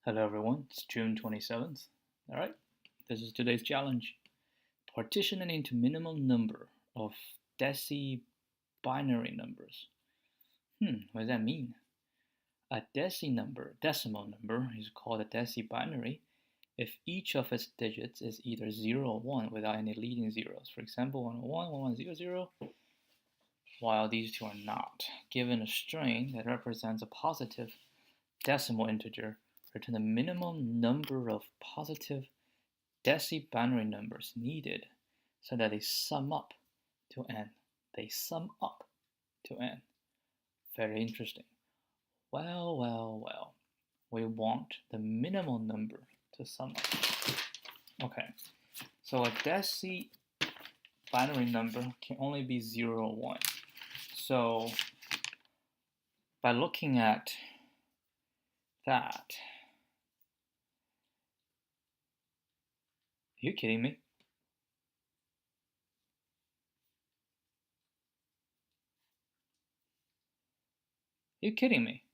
Hello everyone, it's June 27th. Alright, this is today's challenge. Partition it into minimum number of binary numbers. What does that mean? A decimal number, is called a binary if each of its digits is either 0 or 1 without any leading zeros. For example, 101, 1100, while these two are not. Given a string that represents a positive decimal integer, return the minimum number of positive binary numbers needed so that they sum up to n. They sum up to n. Very interesting. Well. We want the minimum number to sum up. Okay, so a binary number can only be 0 or 1. So by looking at that, are you kidding me? Are you kidding me?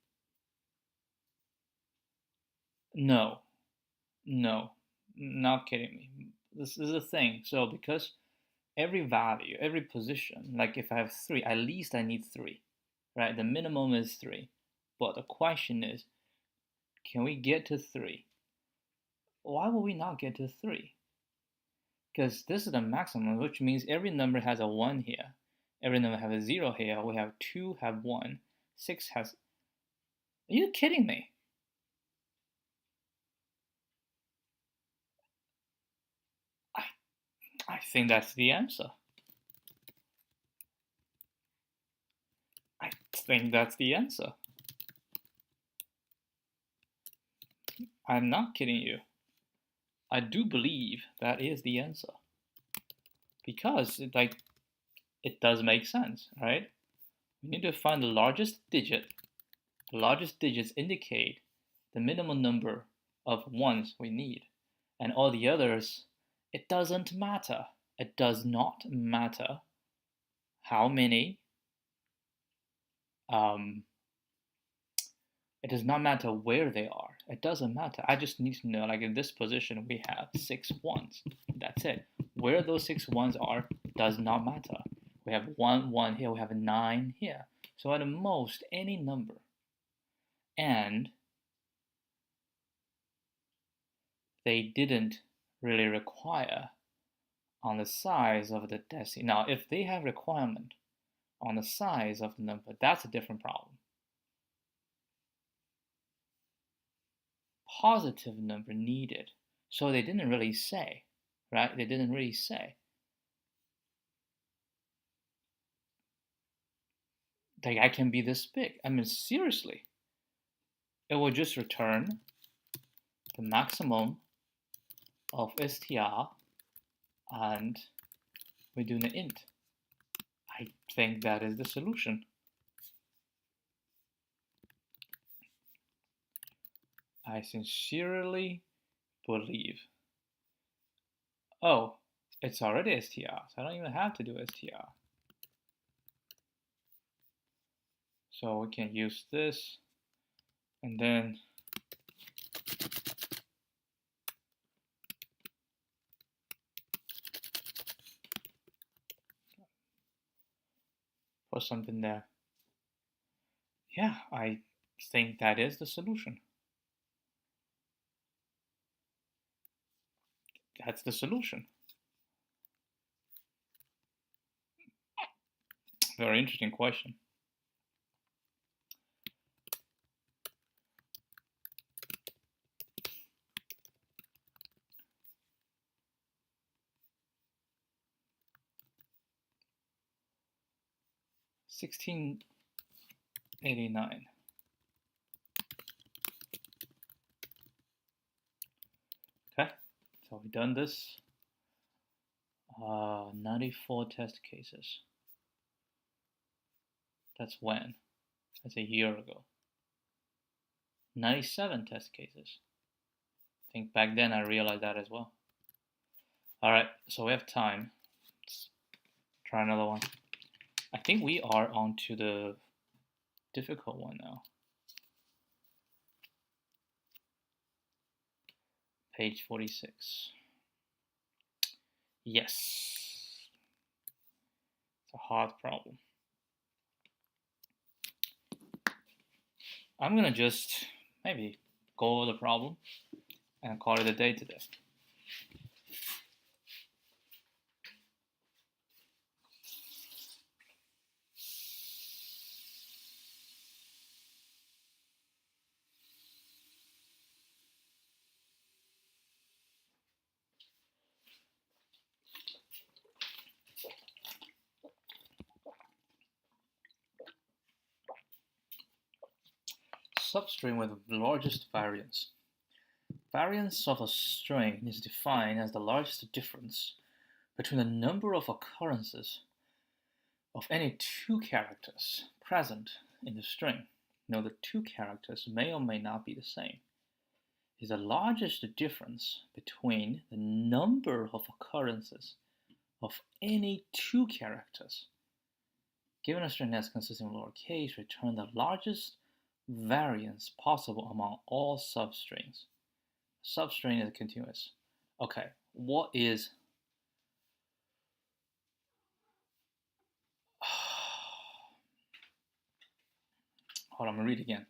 No, not kidding me. This is the thing. So because every value, every position, like if I have 3, at least I need 3, right? The minimum is 3. But the question is, can we get to 3? Why will we not get to 3? Because this is the maximum, which means every number has a 1 here. Every number has a 0 here. We have 2 have 1. 6 has... Are you kidding me? I think that's the answer. I think that's the answer. I'm not kidding you. I do believe that is the answer. Because it does make sense, right? We need to find the largest digit. The largest digits indicate the minimum number of ones we need. And all the others, it doesn't matter. It does not matter how many. It does not matter where they are. It doesn't matter. I just need to know, like in this position, we have 6 ones. That's it. Where those 6 ones are does not matter. We have 1 here. We have a 9 here. So at the most, any number. And they didn't really require on the size of the decimal. Now, if they have requirement on the size of the number, that's a different problem. Positive number needed. So they didn't really say, right? They didn't really say. Like, I can be this big. I mean, seriously. It will just return the maximum of str and we do an int. I think that is the solution. I sincerely believe. Oh, it's already str, so I don't even have to do str. So we can use this and then put something there. Yeah, I think that is the solution. That's the solution. Very interesting question. $16.89. Okay, so we've done this. 94 test cases. That's when? That's a year ago. 97 test cases. I think back then I realized that as well. Alright, so we have time. Let's try another one. I think we are on to the difficult one now. Page 46. Yes. It's a hard problem. I'm gonna just maybe go over the problem and call it a day today. Substring with the largest variance. Variance of a string is defined as the largest difference between the number of occurrences of any two characters present in the string. Note the two characters may or may not be the same. Is the largest difference between the number of occurrences of any two characters. Given a string that's consisting of lowercase, return the largest variance possible among all substrings. Substring is continuous. Okay, what is hold on, I'm gonna read again.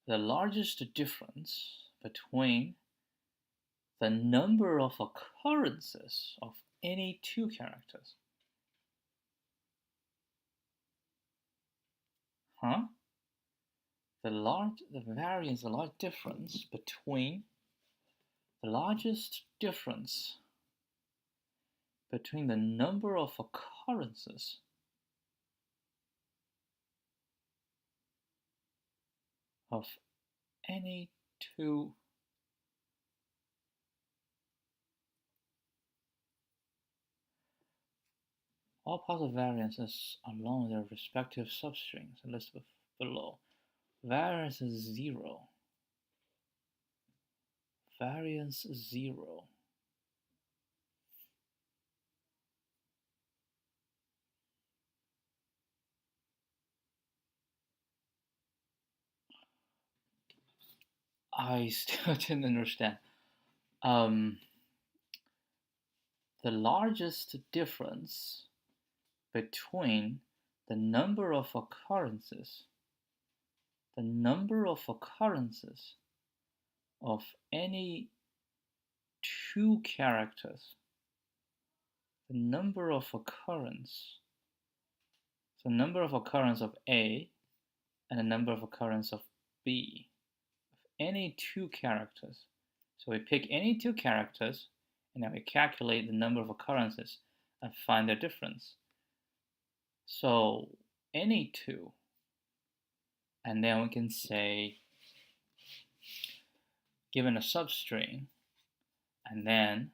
The largest difference between the number of occurrences of any two characters. The variance, the large difference between the largest difference between the number of occurrences of any two all positive variances along their respective substrings listed below. Variance is 0. Variance 0. I still didn't understand. The largest difference between the number of occurrences of any two characters, the number of occurrence of A and the number of occurrence of B, of any two characters. So we pick any two characters and then we calculate the number of occurrences and find their difference. So any two, and then we can say, given a substring, and then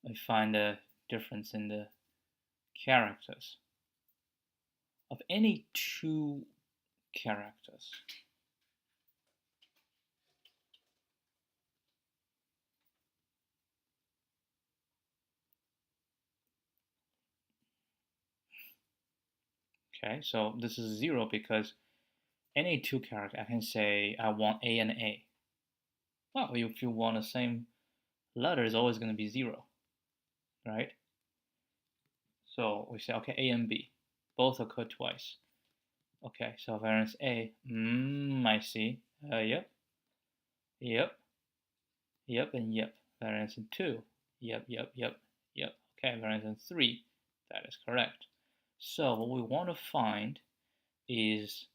we find the difference in the characters of any two characters. Okay, so this is 0 because any two characters, I can say I want A and A. Well, if you want the same letter, it's always going to be 0, right? So we say, okay, A and B, both occur twice. Okay, so variance A, I see. Yep, and yep. Variance in 2, yep. Okay, variance in 3, that is correct. So what we want to find is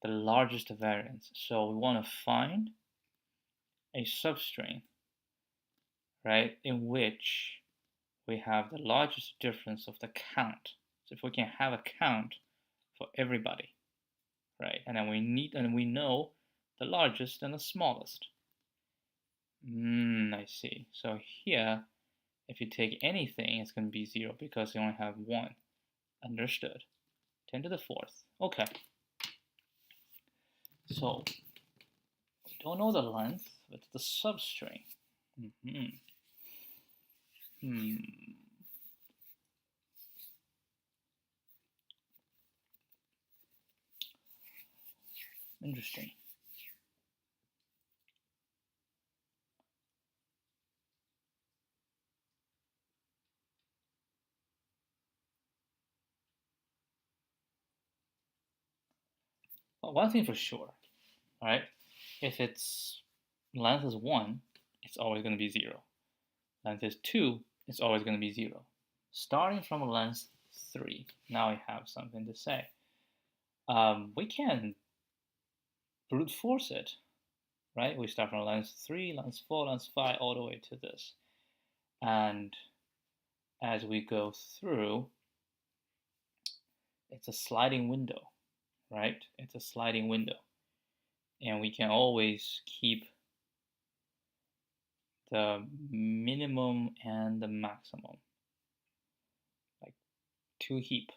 the largest variance. So we want to find a substring, right, in which we have the largest difference of the count. So if we can have a count for everybody, right, and then we know the largest and the smallest. I see. So here, if you take anything, it's going to be 0 because you only have 1. Understood. 10 to the 4th. Okay. So we don't know the length, but the substring. Interesting. Well, one thing for sure, right? If its length is 1, it's always going to be 0. Length is 2, it's always going to be 0. Starting from length 3, now we have something to say. We can brute force it, right? We start from length 3, length 4, length 5, all the way to this. And as we go through, it's a sliding window, right? It's a sliding window. And we can always keep the minimum and the maximum, like 2 heap,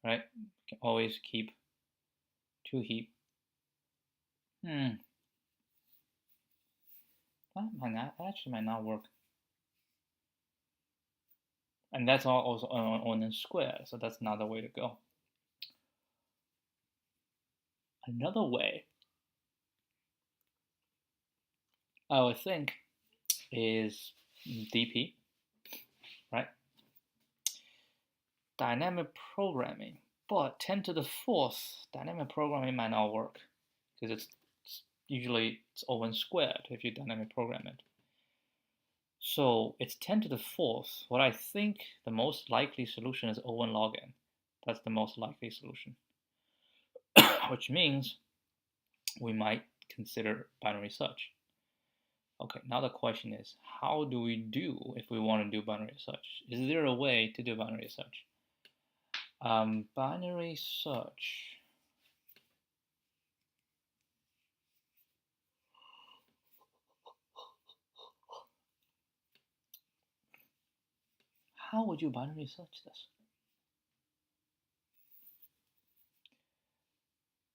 right? We can always keep 2 heap. That actually might not work. And that's all also on a square, so that's not the way to go. Another way I would think is DP, right? Dynamic programming, but 10 to the 4th, dynamic programming might not work because it's usually it's O(n) squared if you dynamic program it. So it's 10 to the 4th. What I think the most likely solution is O(n) log n. That's the most likely solution, which means we might consider binary search. Okay, now the question is, how do we do if we want to do binary search? Is there a way to do binary search? Binary search. How would you binary search this?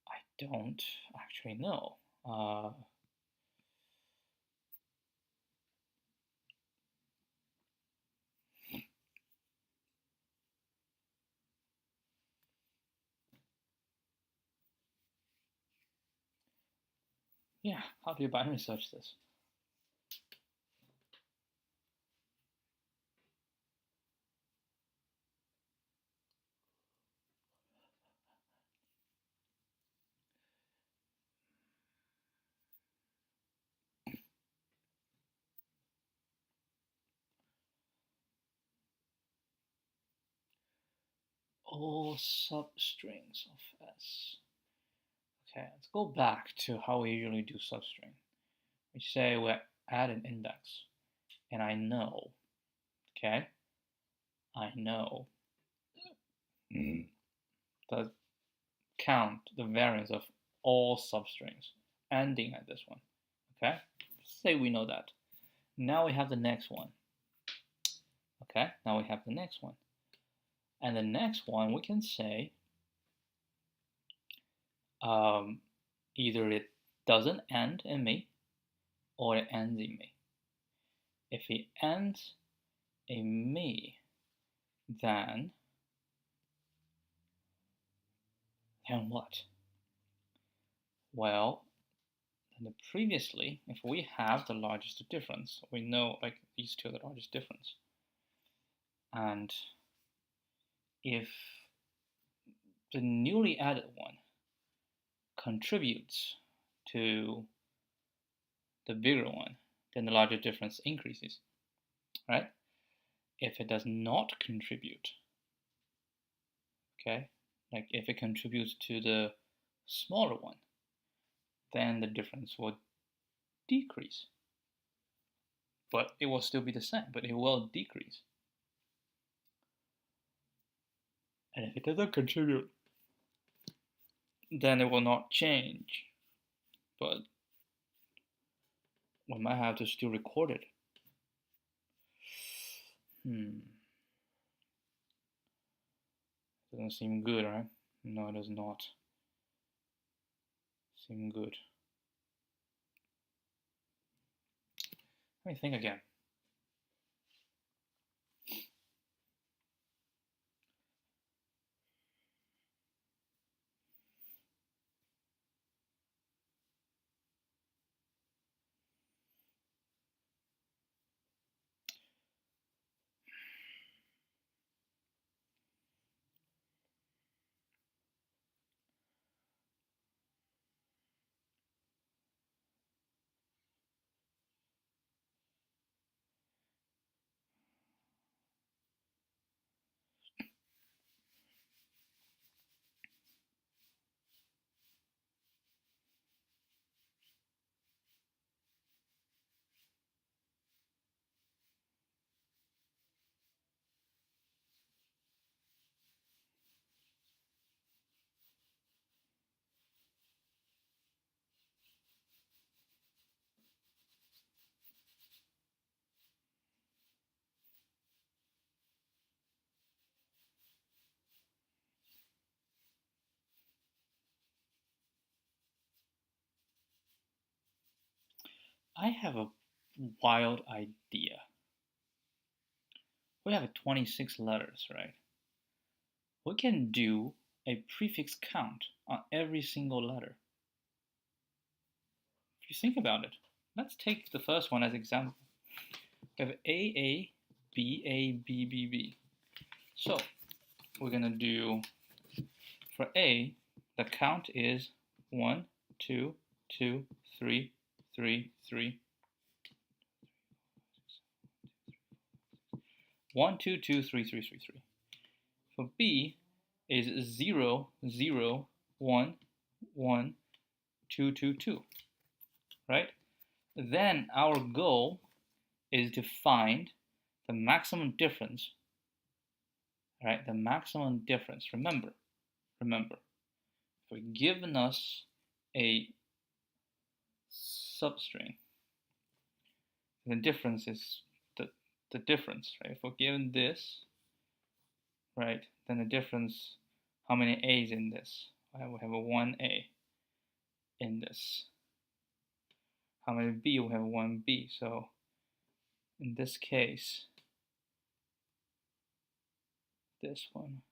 I don't actually know. Yeah, how do you binary search this? All substrings of S. Okay, let's go back to how we usually do substring. We say we add an index, and I know, okay, I know the count, the variance of all substrings ending at this one, okay? Say we know that. Now we have the next one, okay? Now we have the next one. And the next one we can say either it doesn't end in me or it ends in me. If it ends in me, then what? Well, previously, if we have the largest difference, we know like these two are the largest difference. And if the newly added one contributes to the bigger one, then the larger difference increases, right? If it does not contribute, okay, like if it contributes to the smaller one, then the difference will decrease. But it will still be the same, but it will decrease. And if it doesn't contribute, then it will not change. But we might have to still record it. Doesn't seem good, right? No, it does not seem good. Let me think again. I have a wild idea. We have 26 letters, right? We can do a prefix count on every single letter. If you think about it, let's take the first one as example. We have AA, BA, BBB. So we're gonna do, for A, the count is 1, 2, 2, 3, 3, 3. 1, 2, 2, 3, 3, 3, 3. For B is 0, 0, 1, 1, 2, 2, 2. Right? Then our goal is to find the maximum difference. Right? The maximum difference. Remember, if we're given us a substring, the difference is the difference, right? If we're given this, right, then the difference, how many A's in this? Right? We have a 1A in this. How many B? We have 1B. So in this case, this one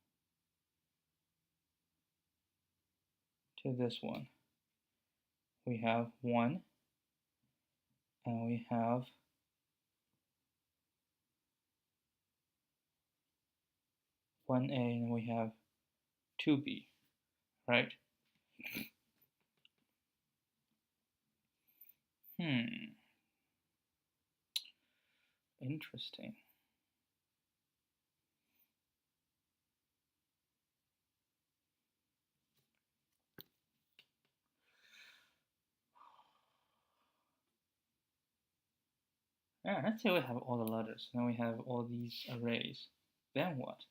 to this one, we have 1, and we have 1A, and we have 2B, right? Interesting. Yeah, let's say we have all the letters. Now we have all these arrays. Then what?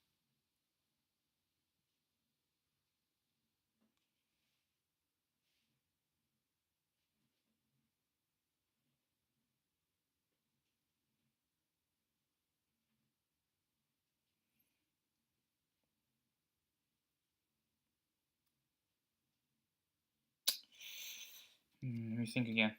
Let me think again.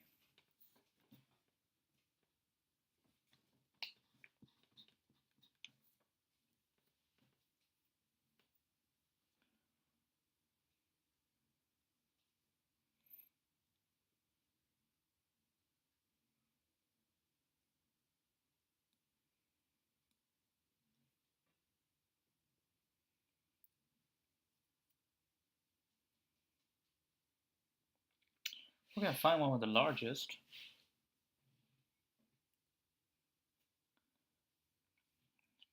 We're gonna find one with the largest.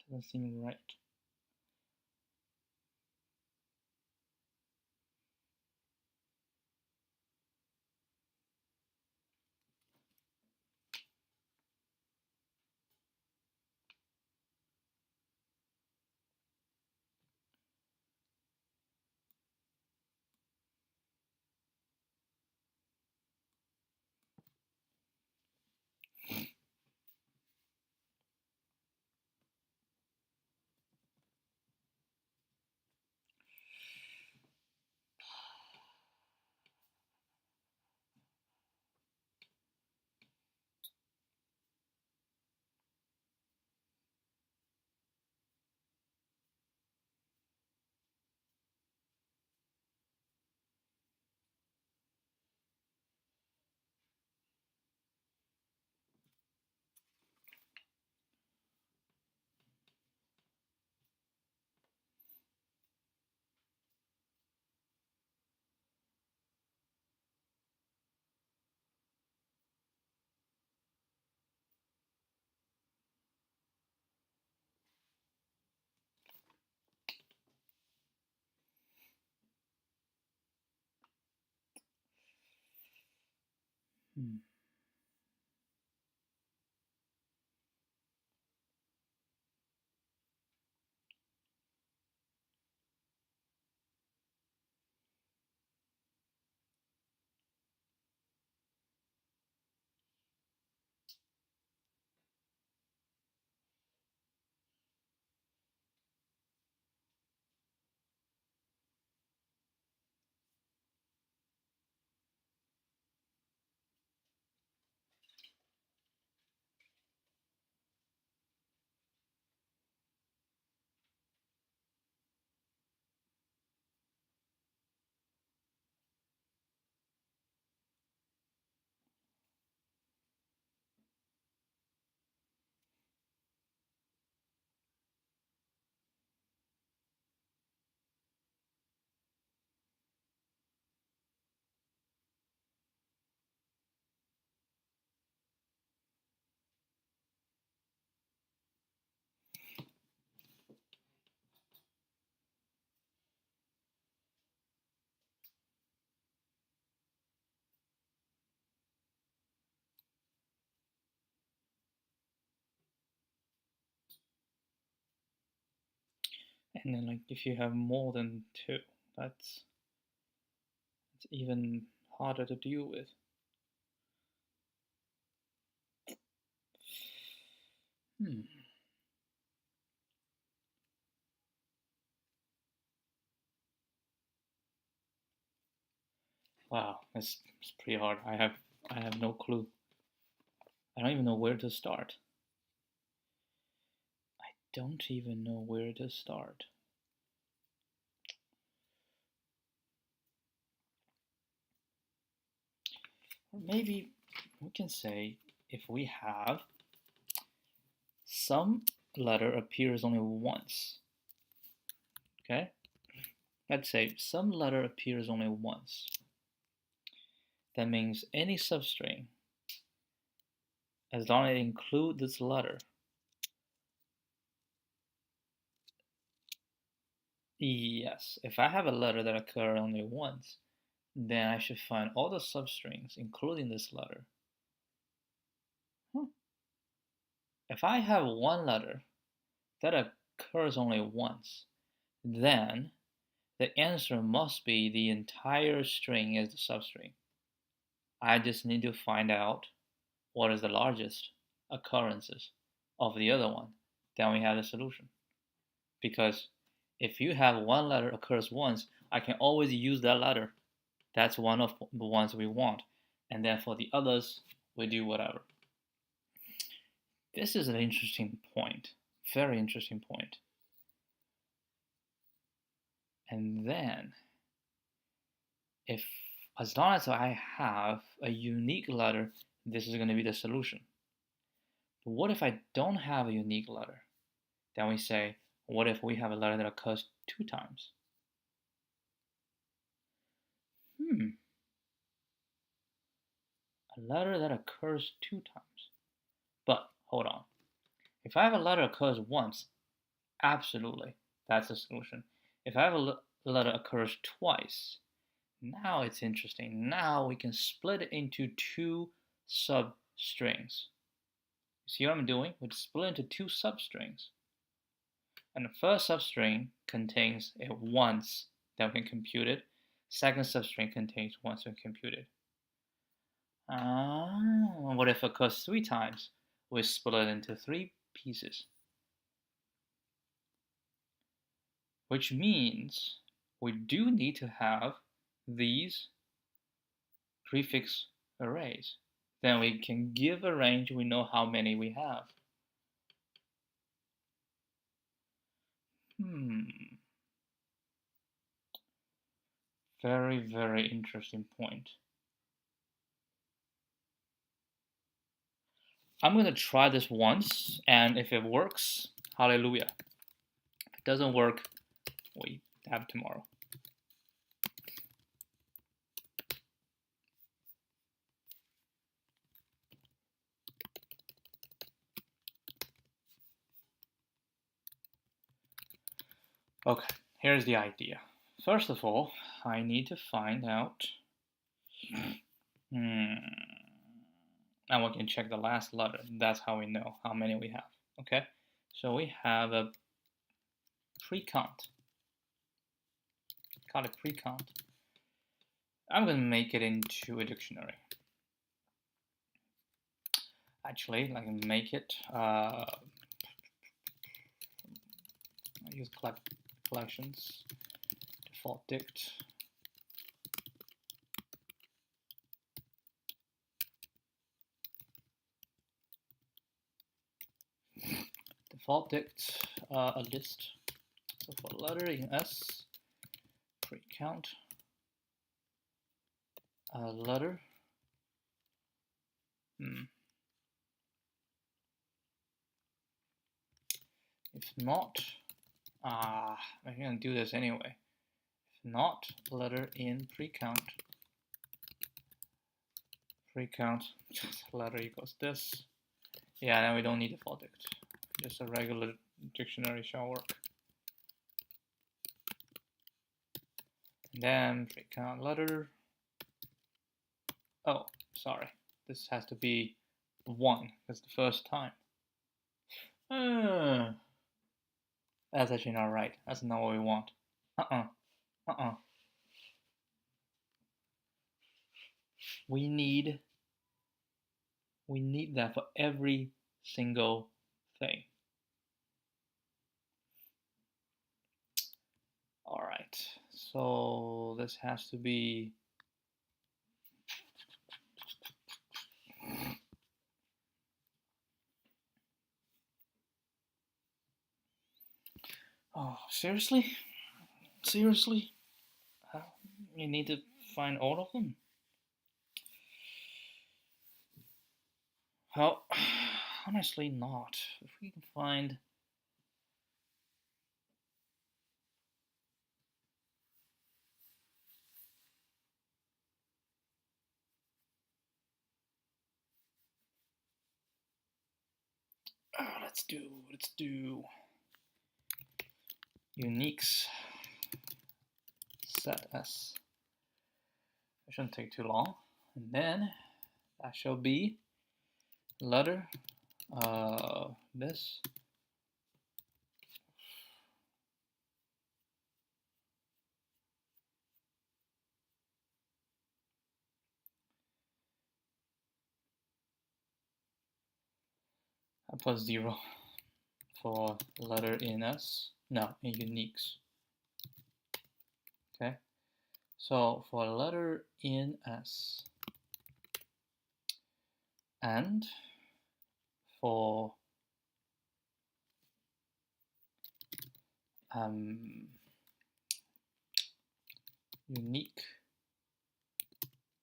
Doesn't seem right. Hmm. And then, like, if you have more than 2, that's even harder to deal with. Wow, it's pretty hard. I have no clue. I don't even know where to start. I don't even know where to start. Or maybe we can say if we have some letter appears only once. Okay? Let's say some letter appears only once. That means any substring, as long as it includes this letter. Yes, if I have a letter that occurs only once, then I should find all the substrings, including this letter. If I have one letter that occurs only once, then the answer must be the entire string is the substring. I just need to find out what is the largest occurrences of the other one. Then we have the solution. Because if you have one letter occurs once, I can always use that letter. That's one of the ones we want. And then for the others, we do whatever. This is an interesting point. Very interesting point. And then, if as long as I have a unique letter, this is going to be the solution. But what if I don't have a unique letter? Then we say, what if we have a letter that occurs 2 times? A letter that occurs 2 times. But hold on. If I have a letter occurs once, absolutely, that's the solution. If I have a letter occurs twice, now it's interesting. Now we can split it into 2 substrings. See what I'm doing? We split into 2 substrings. And the first substring contains a once that we can compute it. Second substring contains once we compute it. What if it occurs 3 times? We split it into 3 pieces. Which means we do need to have these prefix arrays. Then we can give a range, we know how many we have. Very, very interesting point. I'm going to try this once, and if it works, hallelujah. If it doesn't work, we have tomorrow. Okay, here's the idea. First of all, I need to find out. Now we can check the last letter. That's how we know how many we have. Okay, so we have a pre-count. Call it pre-count. I'm going to make it into a dictionary. Actually, I can make it. I use collections, default dict. Default dict a list. So for letter in S, pre-count a letter. If not, I'm gonna do this anyway. If not, letter in pre-count letter equals this. Yeah, then we don't need default dict. Just a regular dictionary shall work. And then pre-count letter. Oh, sorry. This has to be 1. That's the first time. That's actually not right. That's not what we want. Uh-uh. Uh-uh. We need that for every single thing. All right. So this has to be oh, seriously? Seriously? You need to find all of them? Well, honestly not. If we can find let's do uniques set s. It shouldn't take too long. And then that shall be letter this I put 0 for letter in S. No, in uniques. Okay. So for letter in S and for unique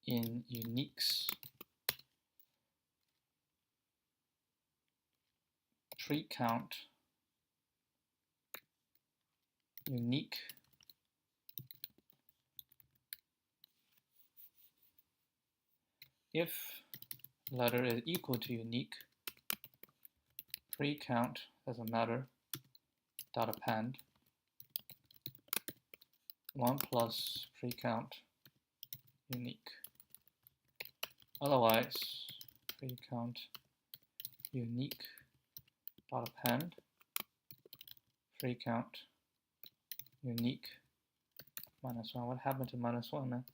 in uniques pre-count unique if letter is equal to unique pre-count doesn't matter dot append 1 plus pre-count unique. Otherwise, pre-count unique dot append pre-count unique minus 1. What happened to minus 1 man?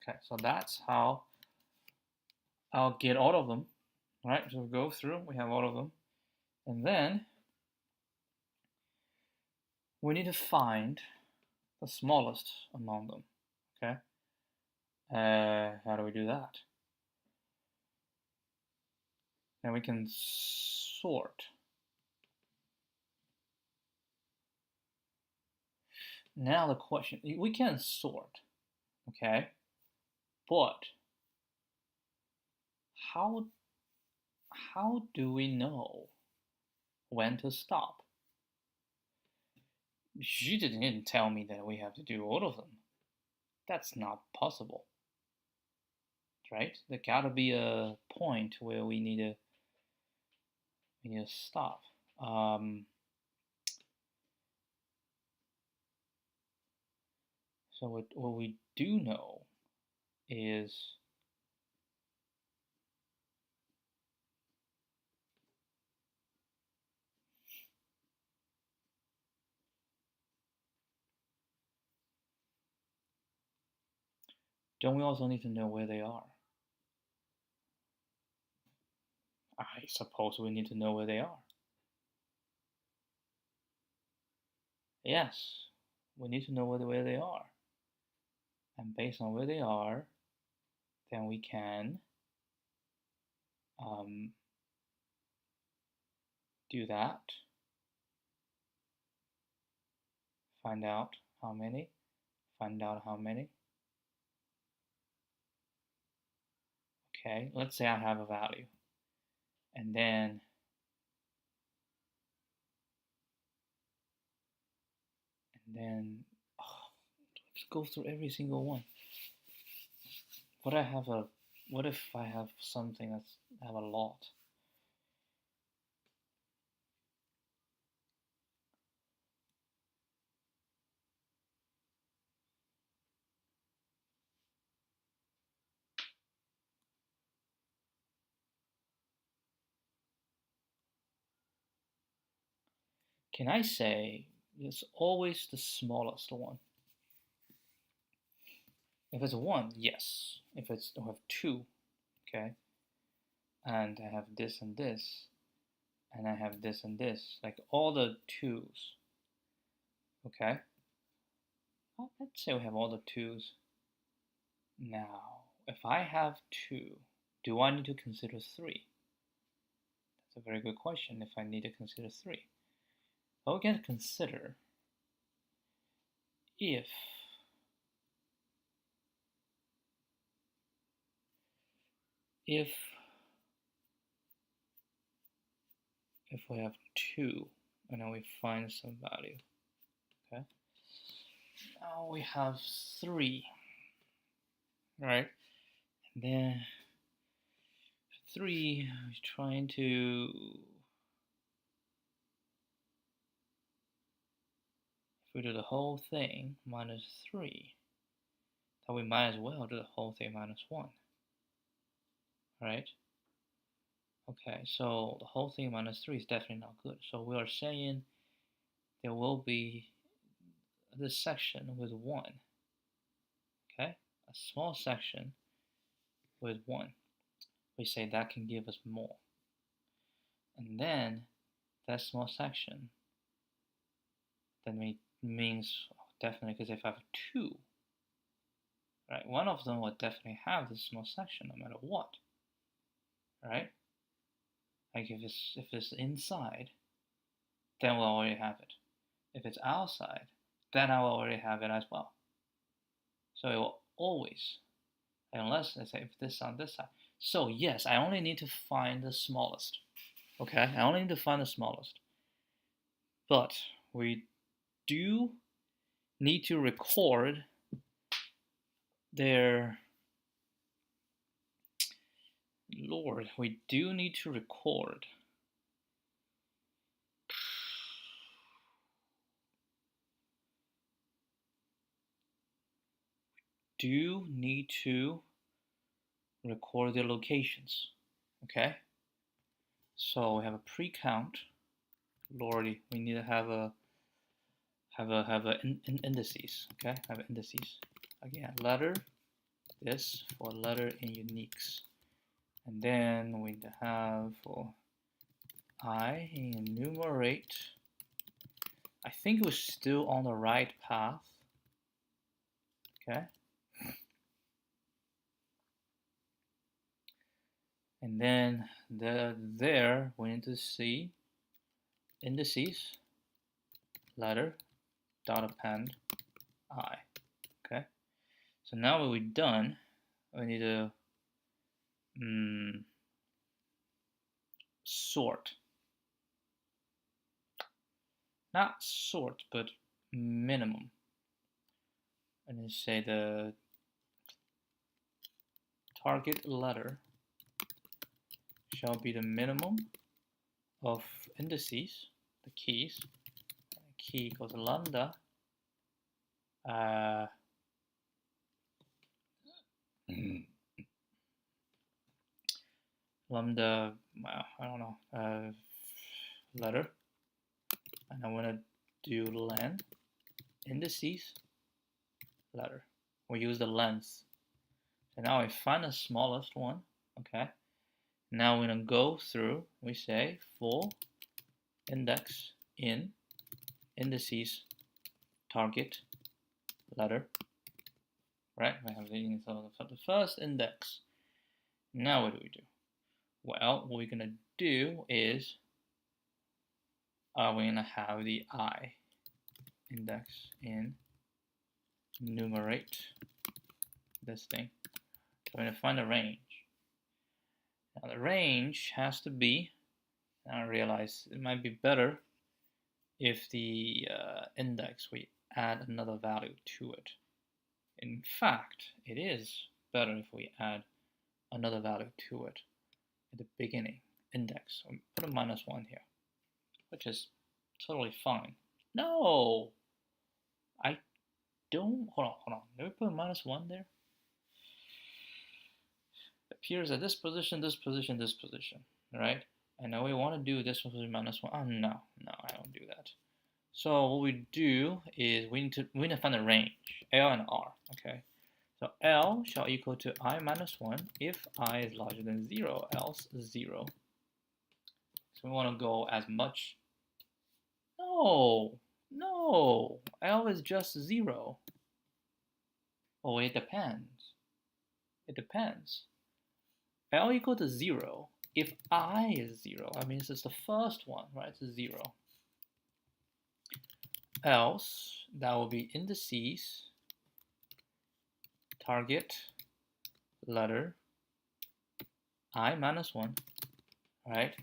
Okay, so that's how I'll get all of them. All right, so go through, we have all of them. And then we need to find the smallest among them, okay? How do we do that? And we can sort. Now the question, we can sort, okay? But how do we know when to stop? She didn't tell me that we have to do all of them. That's not possible, right? There gotta be a point where we need to stop. So what we do know is don't we also need to know where they are? I suppose we need to know where they are. Yes, we need to know where they are. And based on where they are, then we can do that. Find out how many. Find out how many. Okay, let's say I have a value. And then let's go through every single one. What if I have something that's have a lot? can I say it's always the smallest one? If it's 1, yes. If it's I have 2, okay, and I have this and this, and I have this and this, like all the 2's, okay? Well, let's say we have all the 2's. Now, if I have 2, do I need to consider 3? That's a very good question if I need to consider 3. But we can consider if we have 2 and then we find some value, okay? Now we have 3, right? And then 3 is trying to, if we do the whole thing minus 3, then we might as well do the whole thing minus 1, right? Okay, so the whole thing minus 3 is definitely not good. So we are saying there will be this section with 1, okay? A small section with 1. We say that can give us more. And then that small section then means definitely, because if I have 2, right, one of them will definitely have this small section no matter what, right? Like if it's inside, then we'll already have it. If it's outside, then I will already have it as well. So it will always, unless let's say if this on this side. So yes, I only need to find the smallest. Okay, I only need to find the smallest. But we do need to record their, Lord, we do need to record their locations, okay? So we have a pre-count. Lordy, we need to have indices, okay? Have indices. Again, letter, this for letter in uniques. And then we need to have for I enumerate. I think we're still on the right path, okay? And then there we need to see indices, letter, dot append, I, okay? So now what we've done, we need to sort. Not sort, but minimum. And then say the target letter shall be the minimum of indices, the keys. Key equals lambda. Lambda, well, I don't know, letter. And I want to do len, indices, letter. We use the length. So now I find the smallest one, okay? Now we're going to go through, we say for index in indices target letter, right? We have the first index. Now what do? Well, what we're going to do is we're going to have the I index in enumerate this thing. So we're going to find a range. Now the range has to be, and I realize it might be better if the index, we add another value to it. In fact, it is better if we add another value to it at the beginning, index. So put a -1 here, which is totally fine. No! I don't, hold on. Let me put a -1 there. It appears at this position, right? And now we want to do this one with minus 1. Oh, no, I don't do that. So what we do is we need to find a range, L and R, okay? So L shall equal to I minus 1 if I is larger than 0, else 0. So we want to go as much. No, L is just 0. Oh, it depends. L equal to 0 if I is 0. I mean, this is the first one, right? It's 0. Else, that will be indices, target, letter, I minus 1, right?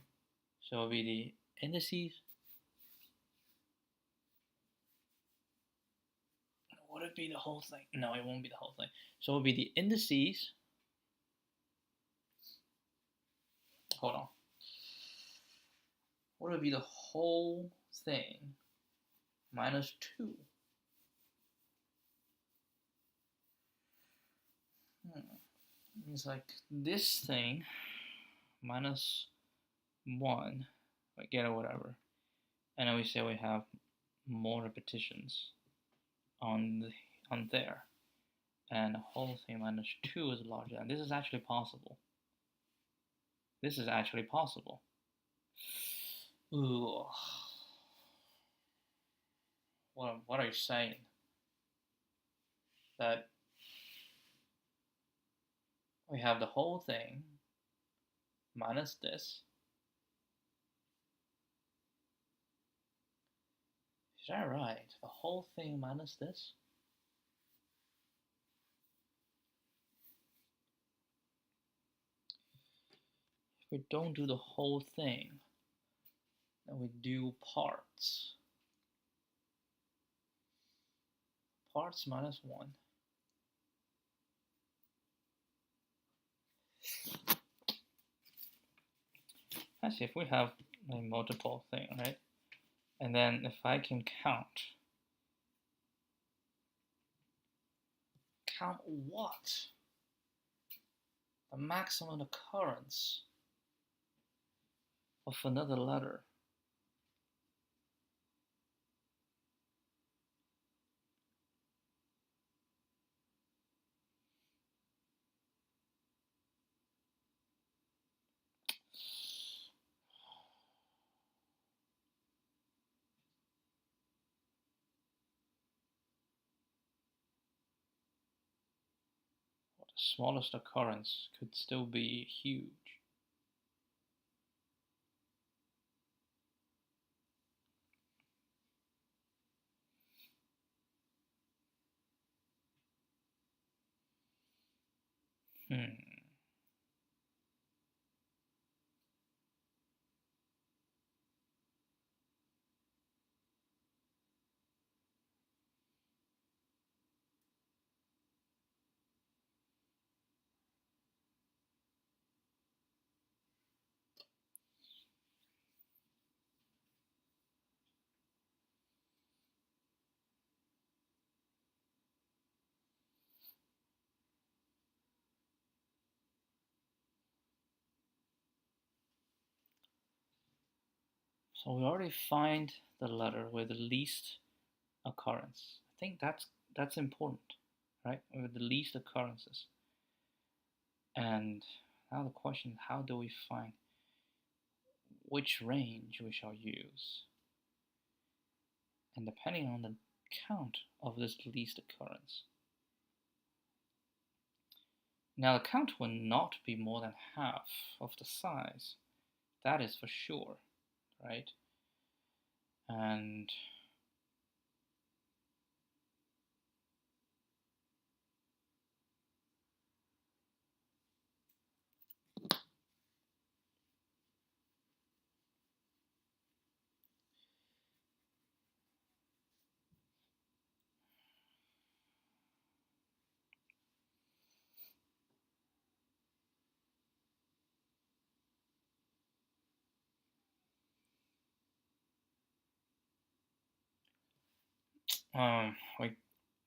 So it will be the indices. Would it be the whole thing? No, it won't be the whole thing. So it will be the indices. Hold on. What would be the whole thing minus 2? It's like this thing minus 1, get or whatever. And then we say we have more repetitions on there. And the whole thing minus 2 is larger. And this is actually possible. Ooh. What are you saying? That we have the whole thing minus this. Is that right? The whole thing minus this? If we don't do the whole thing, then we do parts. Parts minus 1. Actually, if we have a multiple thing, right? And then if I can count what? The maximum occurrence of another letter. The smallest occurrence could still be huge. So we already find the letter with the least occurrence. I think that's important, right? With the least occurrences. And now the question, how do we find which range we shall use? And depending on the count of this least occurrence. Now the count will not be more than half of the size. That is for sure, right? And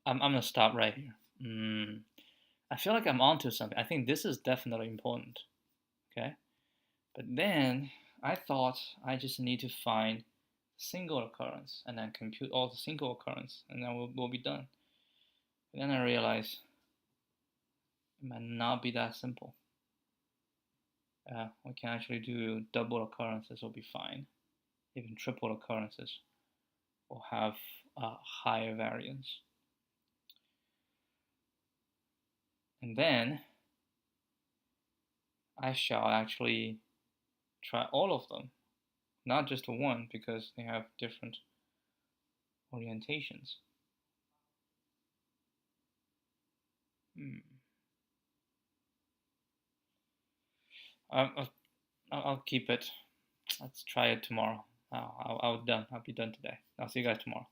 I'm gonna stop right here. I feel like I'm onto something. I think this is definitely important. Okay, but then I thought I just need to find single occurrence and then compute all the single occurrence, and then we'll be done. And then I realized it might not be that simple. We can actually do double occurrences, will be fine. Even triple occurrences will have a higher variance. And then I shall actually try all of them, not just one, because they have different orientations. I'll keep it. Let's try it tomorrow. I'll be done today. I'll see you guys tomorrow.